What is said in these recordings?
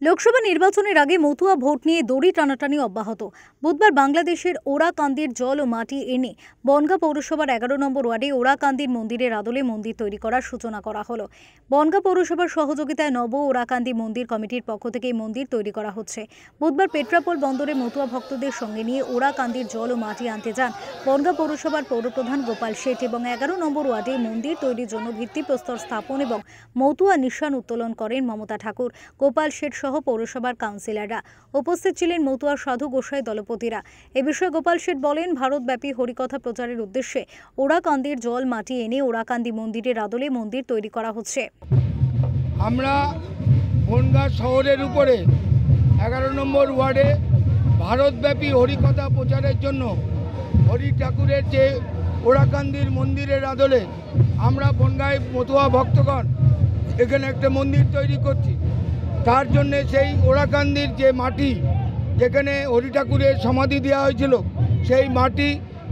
লোকসভা নির্বাচনের আগে মতুয়া ভোট নিয়ে দড়ি টানাটানি অব্যাহত। বুধবার বাংলাদেশের ওরাকান্দির জল ও মাটি এনে বনগাঁ পৌরসভার 11 নম্বর ওয়ার্ডে ওরাকান্দির মন্দিরের আদলে মন্দির তৈরি করার সূচনা করা হলো। বনগাঁ পৌরসভার সহযোগিতায় নব ওরাকান্দি মন্দির কমিটির পক্ষ থেকে এই মন্দির তৈরি করা হচ্ছে। বুধবার পেট্রাপোল বন্দরে মতুয়া ভক্তদের সঙ্গে নিয়ে ওরাকান্দির জল ও মাটি আনতে যান বনগাঁ পৌরসভার পৌরপ্রধান গোপাল শেঠ এবং 11 নম্বর ওয়ার্ডে মন্দির তৈরির জন্য ভিত্তিপ্রস্তর স্থাপন এবং মতুয়া নিশান উত্তোলন করেন মমতা ঠাকুর, গোপাল শেঠ সহ পৌরসভার কাউন্সিলররা। উপস্থিত ছিলেন মতুয়া সাধু গোসাই দলপতিরা। এ বিষয়ে গোপাল শেঠ বলেন, ভারতব্যাপী হরিকথা প্রচারের উদ্দেশ্যে ওরাকান্দির জল মাটি এনে ওরাকান্দি মন্দিরের আদলে মন্দির তৈরি করা হচ্ছে। আমরা বনগাঁ শহরের উপরে 11 নম্বর ওয়ার্ডে ভারতব্যাপী হরিকথা প্রচারের জন্য হরি ঠাকুরের যে ওরাকান্দির মন্দিরের আদলে আমরা বনগাঁয় মতুয়া ভক্তগণ এখানে একটা মন্দির তৈরি করছি। তার জন্যে সেই ওরাকান্দির যে মাটি যেখানে হরি ঠাকুরের সমাধি দেওয়া হয়েছিল সেই মাটি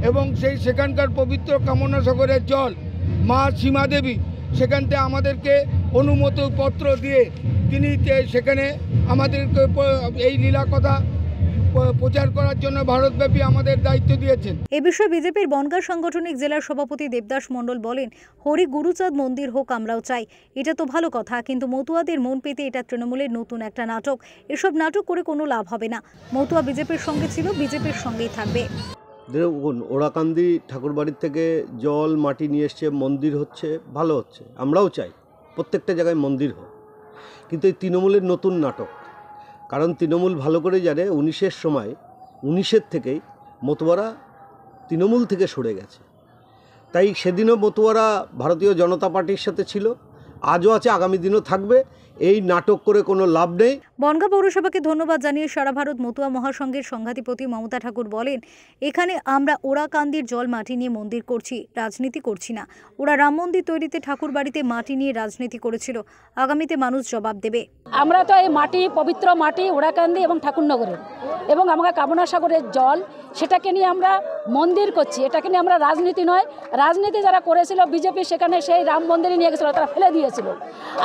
এবং সেখানকার পবিত্র কামনা সাগরের জল মা সীমা দেবী সেখান থেকে আমাদেরকে অনুমতি পত্র দিয়ে তিনি সেখানে আমাদেরকে এই লীলা কথা প্রচার করার জন্য ভারতব্যাপী আমাদের দায়িত্ব দিয়েছেন। এ বিষয়ে বিজেপির বনগাঁ সাংগঠনিক জেলার সভাপতি দেবদাস মণ্ডল বলেন, হরি গুরুচাঁদ মন্দির হোক আমরাও চাই, এটা তো ভালো কথা, কিন্তু মতুয়াদের মন পেতে এটা তৃণমূলের নতুন একটা নাটক। এসব নাটক করে কোনো লাভ হবে না। মতুয়া বিজেপির সঙ্গে ছিল, বিজেপির সঙ্গেই থাকবে। দেখুন, ওরাকান্দি ঠাকুরবাড়ির থেকে জল মাটি নিয়ে এসছে, মন্দির হচ্ছে, ভালো হচ্ছে, আমরাও চাই প্রত্যেকটা জায়গায় মন্দির হোক, কিন্তু এই তৃণমূলের নতুন নাটক। কারণ তৃণমূল ভালো করে জানে 19-এর সময় 19-এর থেকেই মতুয়ারা তৃণমূল থেকে সরে গেছে। তাই সেদিনও মতুয়ারা ভারতীয় জনতা পার্টির সাথে ছিল, আজও আছে, আগামী দিনও থাকবে। এই নাটক করে কোনো লাভ নেই। বনগাঁ পৌরসভাকে ধন্যবাদ জানিয়ে সারা ভারত মতুয়া মহাসংঘের সংঘাধিপতি মমতা ঠাকুর বলেন, এখানে আমরা ওরাকান্দির জল মাটি নিয়ে মন্দির করছি, রাজনীতি করছি না। ওরা রাম মন্দির তৈরিতে ঠাকুর বাড়িতে মাটি নিয়ে রাজনীতি করেছিল, আগামীতে মানুষ জবাব দেবে। আমরা তো এই মাটি, পবিত্র মাটি ওরাকান্দি এবং ঠাকুরনগরের এবং আমরা কামনা সাগরের জল, সেটাকে নিয়ে আমরা মন্দির করছি। এটাকে নিয়ে আমরা রাজনীতি নয়, রাজনীতি যারা করেছিল বিজেপি সেখানে সেই রাম মন্দিরে নিয়ে গেছিলো, তারা ফেলে দিয়েছিল।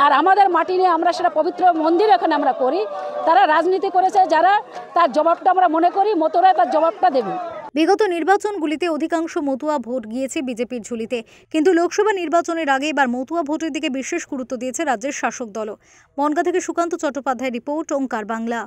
আর আমাদের মাটি নিয়ে আমরা সেটা পবিত্র মন্দির এখানে আমরা করি। তারা রাজনীতি করেছে যারা, তার জবাবটা আমরা মনে করি মতুয়ারা তার জবাবটা দেবে। বিগত নির্বাচনগুলিতে অধিকাংশ মতুয়া ভোট গিয়েছে বিজেপির ঝুলিতে, কিন্তু লোকসভা নির্বাচনের আগে এবার মতুয়া ভোটের দিকে বিশেষ গুরুত্ব দিয়েছে রাজ্যের শাসক দলও। বনগাঁ থেকে সুকান্ত চট্টোপাধ্যায়ের রিপোর্ট, ওঙ্কার বাংলা।